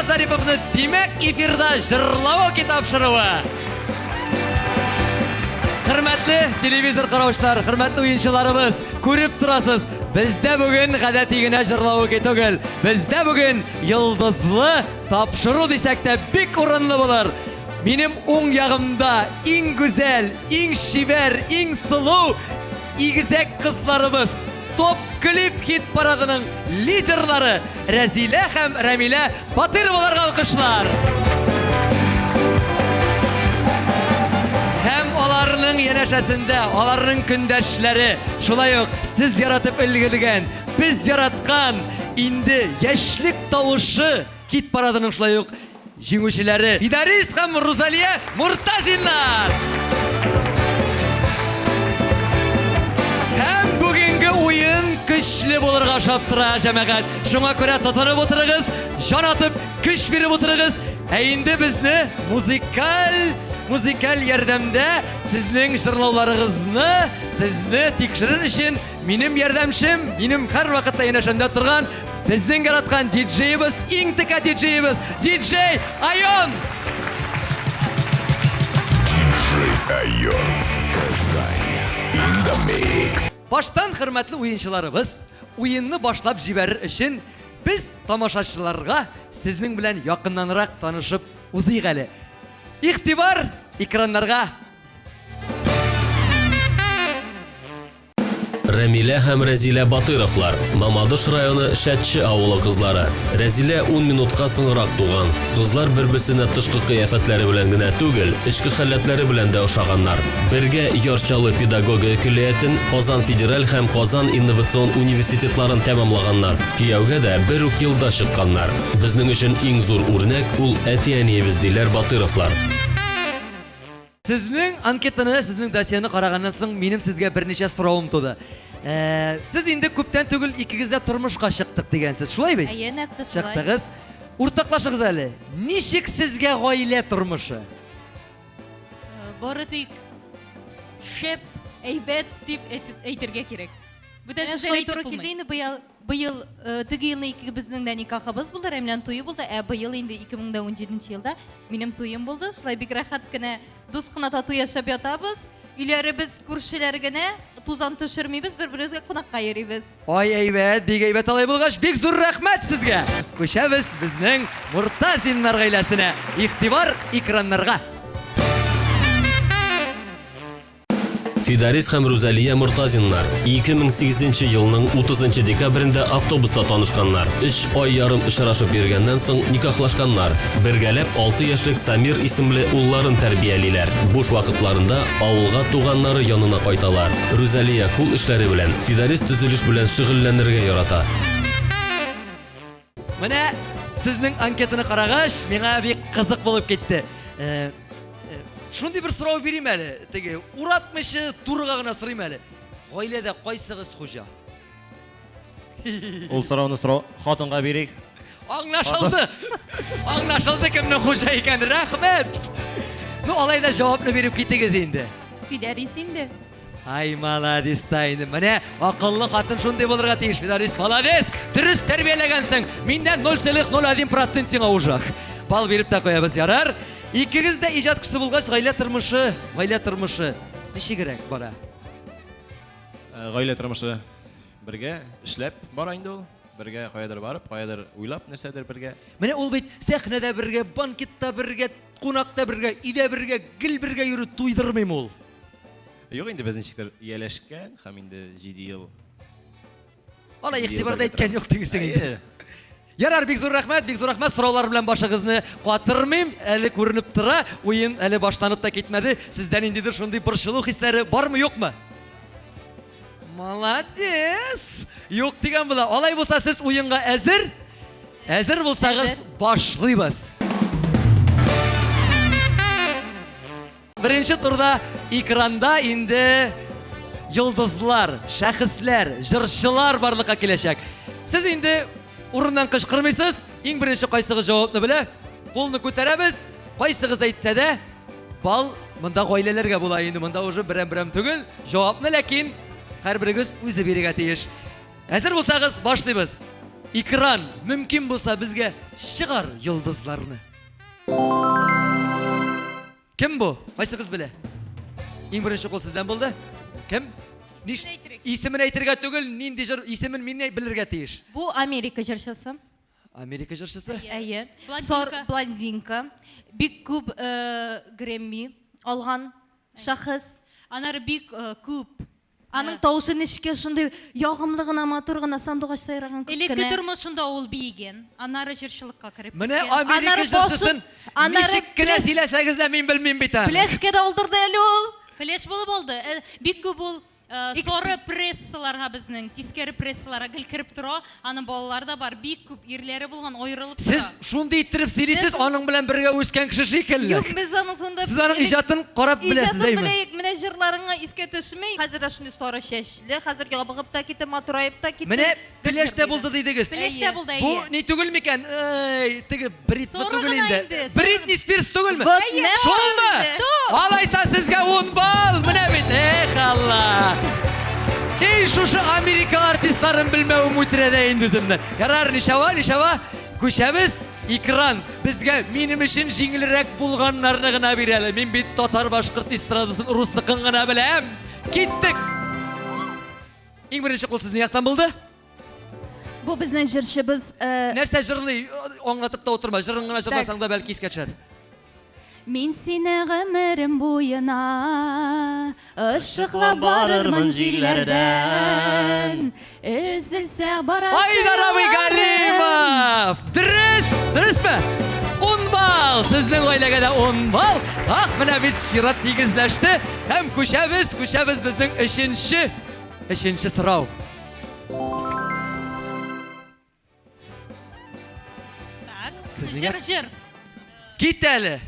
Зариповны демек эфирда жырлау тапшыруы. Хөрмәтле телевизор караучылар, хөрмәтле уенчыларыбыз, күреп торасыз, бездә бүген гадәти генә жырлау түгел. Бездә бүген йолдызлы тапшыру дисәк тә бик урынлы булыр. Минем уң ягымда иң гүзәл, иң шибәр, иң сылу игезәк кызларыбыз, топ клип хит парадының лидерлары Рәзилә һәм Рәмилә Батыроваларга алкышлар. Һәм аларның янәшәсендә, аларның көндәшләре, шулай ук сез яратып өлгергән, без яраткан инде яшьлек тавышы хит парадының шулай ук җиңүчеләре Фидарис һәм Рузалия Муртазиннар. Һәм бүгенге уен көчле булырга шат тора җәмәгать. Шуңа күрә тотынып утырыгыз, җан атып, көч биреп утырыгыз. Ә инде безне музыкаль ярдәмдә сезнең җырлауларыгызны, сезне тикшерер өчен минем ярдәмчем, минем һәр вакытта янәшәмдә торган безнең яраткан диджейбыз, иң текә диджейбыз, диджей Айон. Баштан хөрмәтле уенчыларыбыз, уенны башлап җибәрер өчен без тамашачыларга сезнең белән якыннанрак танышып узыйк әле. Игътибар экраннарга. Рәмилә һәм Рәзилә Батыровлар, Мамадыш районы Шәтче авылы кызлары. Рәзилә 10 минутка соңрак туган. Кызлар бер-берсенә тышкы кыяфәтләре белән генә түгел, эчке хәлләтләре белән дә ошаганнар. Бергә Ярчалы педагогия көллиятен, Казан федераль һәм Казан инновацион университетларын тәмамлаганнар. Кияүгә дә бер үк елда чыкканнар. Безнең өчен иң зур үрнәк ул әти-әниебез диләр Батыровлар. Сезнең анкетаны, сезнең досьяны караганнан соң минем сезгә берничә сорауым туды. Сез инде күптән түгел икегез дә тормышка чыктык дигәнсез. Шулай бит? Нәкъ Чыктыгыз. Уртаклашыгыз әле. Ничек сезгә гаилә тормышы? Бары тик шәп, әйбәт дип әйтергә кирәк. Бүтән шулай туры килде инде быел теге елны икебезнең дә никахыбыз булды, Рәмиләнең туе булды, быел инде 2017 елда минем туем булды. Шулай бик рәхәт кенә дус кына тату яшәп ятабыз. Үйләребез, күршеләр генә тузан төшермибез, бер-беребезгә кунакка йөрибез. Ай әйбәт, бик әйбәт алай булгач, бик зур рәхмәт сезгә. Күчәбез безнең Муртазиннар гаиләсенә. Игътибар экраннарга. Фидарис һәм Рузалия Муртазиннар 2008 елның 30 декабрендә автобуста танышканнар. 3 ай ярым очрашып йөргәннән соң никахлашканнар. Бергәләп 6 яшьлек Самир исемле улларын тәрбиялиләр. Буш вакытларында авылга туганнары янына кайталар. Рузалия кул эшләре белән, Фидарис төзелеш белән шөгыльләнергә ярата. Менә сезнең анкетаны карагач, миңа бик кызык булып китте. Шундый бер сорау бирим әле. Теге уратмыйчы турыга гына сорыйм әле. Гаиләдә кайсыгыз хуҗа? Ул сорауны хатынга бирик. Аңлашылды. Аңлашылды кемнең хуҗа икән. Рәхмәт. Ну, алайда җавапны биреп китегез инде. Фидарис инде. Ай, молодец та инде. Менә акыллы хатын шундый булырга тиеш. Фидарис, молодец. Дөрес тәрбияләгәнсең. Миннән 0,01% сиңа ужак. Бал биреп тә куябыз, ярар? Икегез дә иҗат кеше булгач, гаилә тормышы ничегрәк бара? Гаилә тормышы бергә эшләп бара инде ул. Бергә каядыр барып, каядыр уйлап нәрсәдер бергә. Менә ул бит сәхнәдә бергә, банкетта бергә, кунакта бергә, өйдә бергә, гел бергә йөрү туйдырмыйм ул. Юк инде безнең чиктер ияләшкән һәм инде 7 ел. Алай игътибарда әйткән юк дигесең инде. Ярар, бик зур рәхмәт, сораулар белән башыгызны катырмыйм. Әле күренеп тора, уен әле башланып та китмәде. Сездән индидер шундый борчылу хисләре бармы, юкмы? Молодец! Юк дигән була. Алай булса сез уенга әзер? Әзер булсагыз, башлыйбыз. Беренче турда экранда инде йолдызлар, шәхесләр, җырчылар барлыкка киләчәк. Сез инде урыннан кычкырмыйсыз, иң беренче кайсыгыз җавапны белә? Кулны күтәрәбез. Кайсыгыз әйтсә дә, бал монда гаиләләргә була инде. Монда уже берәм-берәм түгел. Җавапны ләкин һәрберегез үзе бирергә тиеш. Әзер булсагыз, башлыйбыз. Ekrан, mümkün болса bizge шығар yıldızlarını. Kim bu? Qayсы kız bile? Ең бірінші қол сізден болды. Kim? İsmini aytырга түгел, нинди жыр, исемин мен білірге тиеш. Bu Amerika jırşısı. Америка жыршысы? Әйе. Блондинка. Блондинка. Бик күп Грэмми алган шахыс. Анары бик күп. Аның таушы нешке шундай ягымлы гына, матур гына, сандугач сайраган күп Элекке кенә. тормышында ул бийген. Анары җырчылыкка кирип. Менә киткән. Америка Анары жыршысын анары ничек кенә сөйләсәгез дә мин белмим бит. Плешкә алдырды әле ул. Плеш булып булды. Бик күп ул соры прессаларга безнең тискәре прессаларга гел кирип тора. Аның балалары да бар. Бик күп ирләре булган, аерылып тора. Сез шундый иттереп сөйлисез, аның белән бергә үскән кеше шикелле. Юк, без аның сонда Сез аның иҗатын карап беләсез, әйме? Беләйек, менә җырларыңа искә төшмәй. Хәзер дә шундый сары чәчле, хәзер ябыгып та китә, матурайып та китә. Менә Плештә булды дидегез. Плештә булды, Бу әйе. ни түгел микән? Теге Бритва Соры түгел гына инде. инде, Бритни Спирс түгелме? Вот нә Шулмы? Алайса сезгә 10 балл. Менә бит. Эх, Алла. Эй, шушы Америка артистларын белмәвем үтерәдә инде үземне. Ярар, нишава? Күчәбез. Экран безгә минем өчен җиңелрәк булганнарны гына бирәле. Мин бит татар башкорт эстрадасын, руслыкын гына беләм. Киттек. Иң беренче кул сезнең яктан булды. Бу безнең җырчыбыз Нәрсә җырлый? Аңлатып та утырма. Җырын гына җырласаң да бәлки искә төшәр. Мин сине гомерем буена ышыклап барырмын җилләрдән. Эзделсә барасың. Айдар абый Галимов! Дөресме? 10 балл! Сезнең гаиләгә дә 10 балл. Ах, менә бит чират тигезләште. Һәм күчәбез безнең өченче сорау. Так. Сезнең Җыр. Кит әле.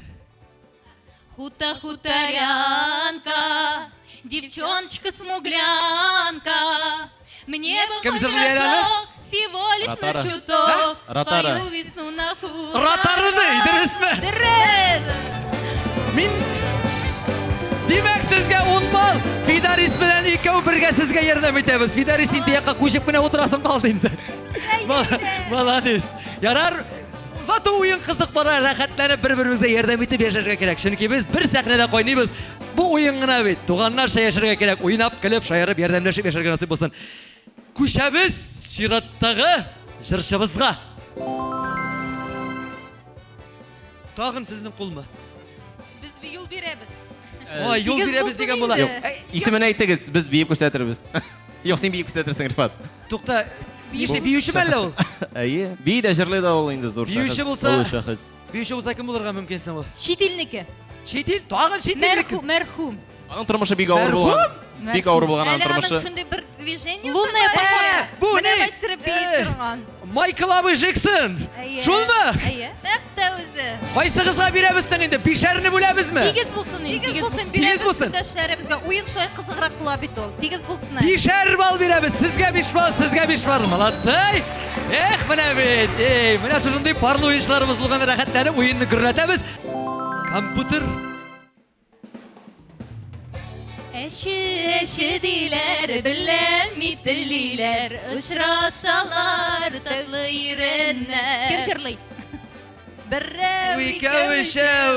Хута-хуторянка, девчоночка-смуглянка, мне бы Кем хоть зовут Лена? разок, всего лишь Ротара. на чуток, Ротара. твою весну на хуторе. Ратарыны, дөресме? Дөрес! Мин Димәк сезгә 10 балл. Фидарис белән икәү бергә сезгә ярдәм итәбез. Фидарис инде якка күчеп кенә утырасың калды инде. Молодец. Ярар. Зато уен кызык бара, рәхәтләнеп бер-беребезгә ярдәм итеп яшәргә кирәк. Чөнки без бер сәхнәдә кайныйбыз. Бу уен гына бит. Туганнарча яшәргә кирәк. Уйнап, көлеп, шаярып, ярдәмләшеп яшәргә насыйп булсын. Күчәбез чираттагы җырчыбызга. Тагын сезнең кулмы? Біз юл бирәбез. Ой, юл бирәбез дигән була. Исемен әйтегез, без биеп күрсәтербез. Юк, син биеп күрсәтерсең, Рифат. Тукта, биюче мәллә ул? Әйе, бии дә җырлый да ул инде зур шәхес. Биюче булса, Олы шәхес. биюче булса кем булырга мөмкин соң ул? Шетелнеке. Шетел, тагын шетелlik. Мәрхүм. Аның тормышы бик авыр булган. Бик авыр булган аның тормышы. шундый бер движение. Лунная походка. Бу Менә ни? мәйттереп бит торган. Майкл абый Джексон. Шулмы? Әйе. Нәкъ тә үзе. Кайсы кызга бирәбез соң инде? Бишәрне бүләбезме? Тигез булсын, Тигез булсын, Тигез бирәбез булсын. көндәшләребезгә. Уен шулай кызыграк була бит ул. Тигез булсын. Бишәр балл бирәбез. Сезгә 5 балл, сезгә 5 балл. Молодцы! Эх, менә бит. Менә шундый парлы уенчыларыбыз булган, рәхәтләнеп уенны гөрләтәбез. Компьютер. Эши диләр, беләми телиләр, очрашалар татлы иреннәр. Кем җырлый? Берәү, Икәү, өчәү.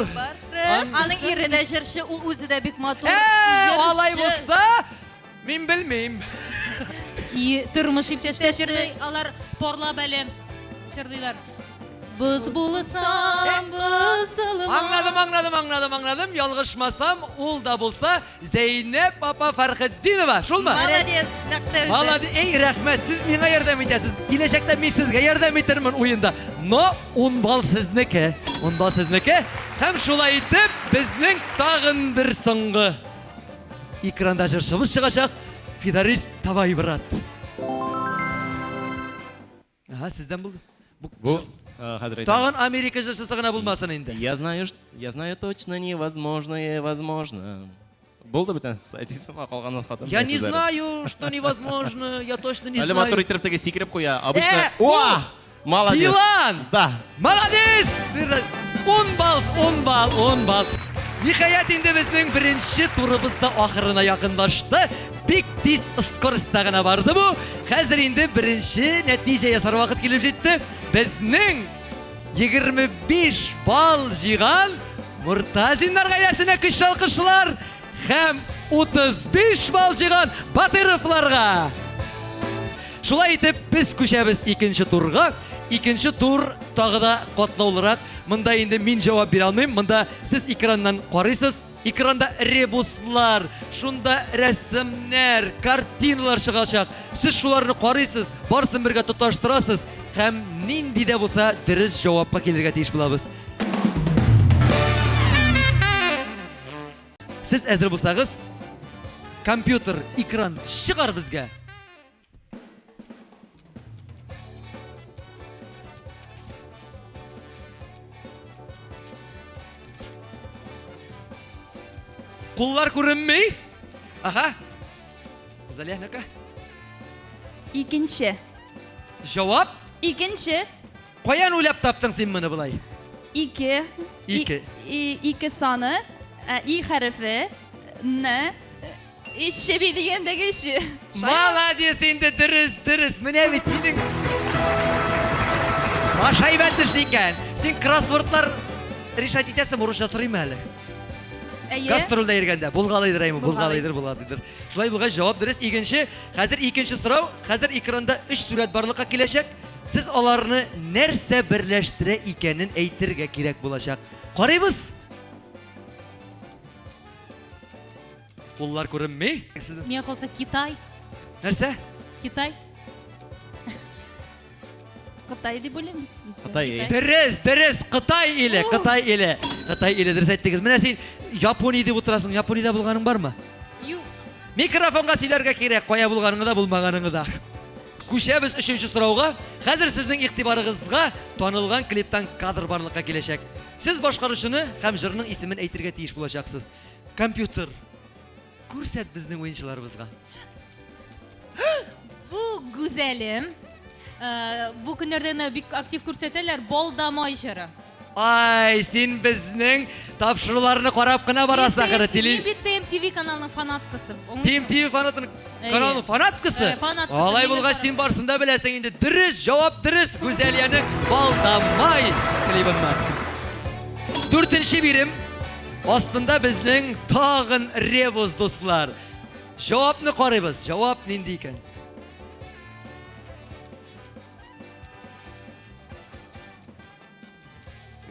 Аның ире дә җырчы, ул үзе дә бик матур. Алай булса, мин белмим. Тормыш иптәшләре, алар парлап әле җырлыйлар. Быз булсам, бызылма. Аңладым. Ялгышмасам, ул да булса Зәйнәп апа Фәрхетдинова. Шулмы? Молодец, нәкъ тә үзе. Молодец. Эй, рәхмәт. Сез миңа ярдәм итәсез. Киләчәктә мин сезгә ярдәм итермен уенда. Но 10 балл сезнеке. 10 балл сезнеке. Һәм шулай итеп, безнең тагын бер соңгы экранда җырчыбыз чыгачак. Фидарис Табай брат. Ага, сездән булды. Бу хәзер әйтәм. Тагын Америка җырчысы гына булмасын инде. Я знаю точно невозможное возможно. Булды бүтән. Айтысыма калган хатын. Я не знаю, что невозможно. Я точно не Әле матур знаю. иттереп теге сикереп куя. Обычно. О! Молодец. Билан! Да. Молодец! 10 балл. Ниһаят инде безнең беренче турыбыз да ахырына якынлашты. Бик тиз скоростьта гына барды бу. Хәзер инде беренче нәтиҗә ясар вакыт килеп җитте. Безнең 25 балл җыйган Муртазиннар гаиләсенә көч алкышлар һәм 35 балл җыйган Батыровларга. Шулай итеп, без күчәбез икенче турга. Икенче тур тагы да катлаулырак. Монда инде мин җавап бирә алмыйм. Монда сез экраннан карыйсыз. Экранда ребуслар, шунда рәсемнәр, картиналар чыгачак. Сез шуларны карыйсыз, барсын бергә тоташтырасыз һәм нинди дә булса дөрес җавапка килергә тиеш булабыз. Сез әзер булсагыз, компьютер, экран чыгар безгә. Куллар күренми? Аха. Залияныка. Икенче. Җавап? Икенче. Каян уйлап таптың син моны булай? Ике. Ике. Ике саны. И хәрефе. Н. Ишеби дигәндәге ише. Молодец, инде дөрес. Менә бит синең Машайбәт икән. Син кроссвордлар решать итәсең, урысча сорыйм әле. Гастрольдә йөргәндә булгалыйдыр. Шулай булгач җавап дөрес. Икенче, хәзер икенче сорау. Хәзер экранда 3 сурәт барлыкка киләчәк. Сез аларны нәрсә берләштерә икәнен әйтергә кирәк булачак. Карыйбыз. Куллар күренми? Миңа калса Китай. Нәрсә? Китай. Кытай дип уйлыймыз без. Кытай. Дөрес. Кытай иле дөрес әйттегез. Менә син Япония дип утырасың. Япониядә булганың бармы? Ю. Микрофонга сөйләргә кирәк, кая булганыңны да, булмаганыңны да. Күчәбез 3нче сорауга. Хәзер сезнең игътибарыгызга танылган клиптан кадр барлыкка киләчәк. Сез башкаручыны һәм җырның исемен әйтергә тиеш булачаксыз. Компьютер, күрсәт безнең уенчыларыбызга. Бу гүзәлем. Бу көннәрдә бик актив күрсәтәләр Болдамай җыры. Ай, син безнең тапшыруларны карап кына барасың ахыры. TMTV каналының фанаткасы. TMTV каналының фанаткасы. Алай булгач син барсында беләсең инде. Дөрес җавап дөрес. Гүзәлияның Балдамай клибыннан. 4нче бирим. Астында безнең тагын ребус дуслар. Җавапны карыйбыз. Җавап нинди икән?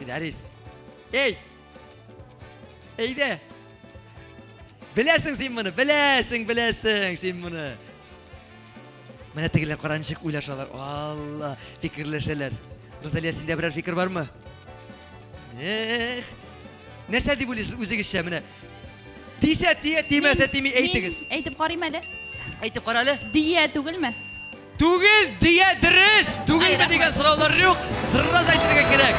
Арис. Әйдә. Беләсең син моны, беләсең син моны. Менә тегеләр каранчык уйлашалар. Алла, фикерләшәләр. Розалия, синдә берәр фикер бармы? Нәрсә дип уйлыйсыз үзегезчә менә? Тимәсә тими әйтегез. Әйтеп карыйм әле. Әйтеп кара әле. Дия түгелме? Түгел, дия дөрес. Түгелме дигән сораулар юк. Сырраз әйтергә кирәк.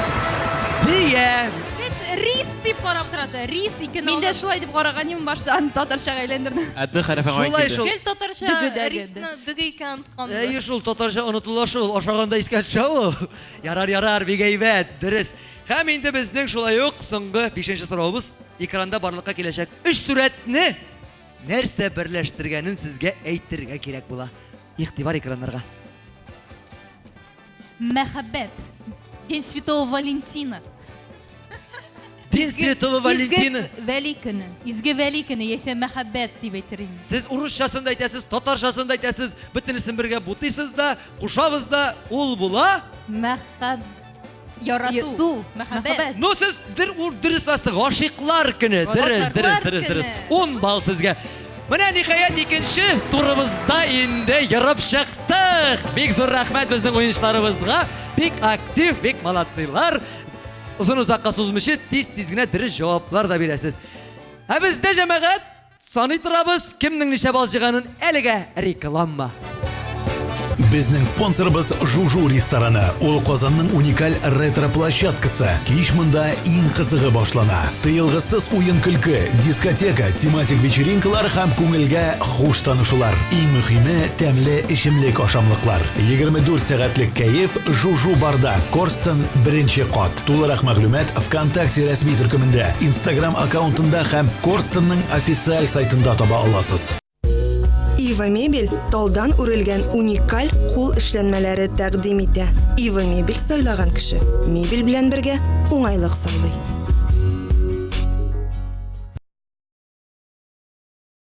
Дия. Сез рис дип карап торасыз. Рис икән. Мин дә шулай дип караган идем башта, татарчага әйләндердем. Әдді хәрәфе Шулай шул. Гел татарча Дүгедәге. рисны дүге икән тоткан. Әйе шул татарча онытыла шул. Ашаганда искә төшә ул. Ярар, бик әйбәт, дөрес. Һәм инде безнең шулай ук соңгы 5нче сораубыз. Экранда барлыкка киләчәк 3 сурәтне нәрсә берләштергәнен сезгә әйтергә кирәк була. Игътибар экраннарга. Мәхәббәт. День Святого Валентина. День Святого Валентина. Вәли көне. Изге вәли көне яисә мәхәббәт дип әйтер инде. Сез урысчасын да әйтәсез, татарчасын да әйтәсез, бөтенесен бергә бутыйсыз да, кушабыз да, ул була. Ярату. Мәхәббәт. Ну сез дөрес басты, гашыйклар көне. Дөрес. 10 балл сезгә. Менә ниһаят икенче турыбызда инде ярып чыктык. Бик зур рәхмәт безнең уенчыларыбызга. Бик актив, бик молодцыйлар. Узын-узакка сузмыйча тиз генә дөрес җаваплар да бирәсез. Ә бездә җәмәгать саный торабыз, кемнең ничә балл җыйганын әлегә реклама. Безнең спонсорыбыз Жужу рестораны. Ул Казанның уникаль ретро-площадкасы. Кич монда иң кызыгы башлана. Тыелгысыз уен-көлке, дискотека, тематик вечеринкалар һәм күңелгә хуш танышулар. Иң мөһиме тәмле эчемлек ашамлыклар. 24 сәгатьлек кәеф Жужу барда. Корстон 1-нче кат. Тулырак мәгълүмат ВКонтакте рәсми төркемендә, Instagram аккаунтында һәм Корстонның официаль сайтында таба аласыз. Ива Мебель талдан үрелгән уникаль кул эшләнмәләре тәкъдим итә. Ива Мебель сайлаган кеше мебель белән бергә уңайлык сайлый.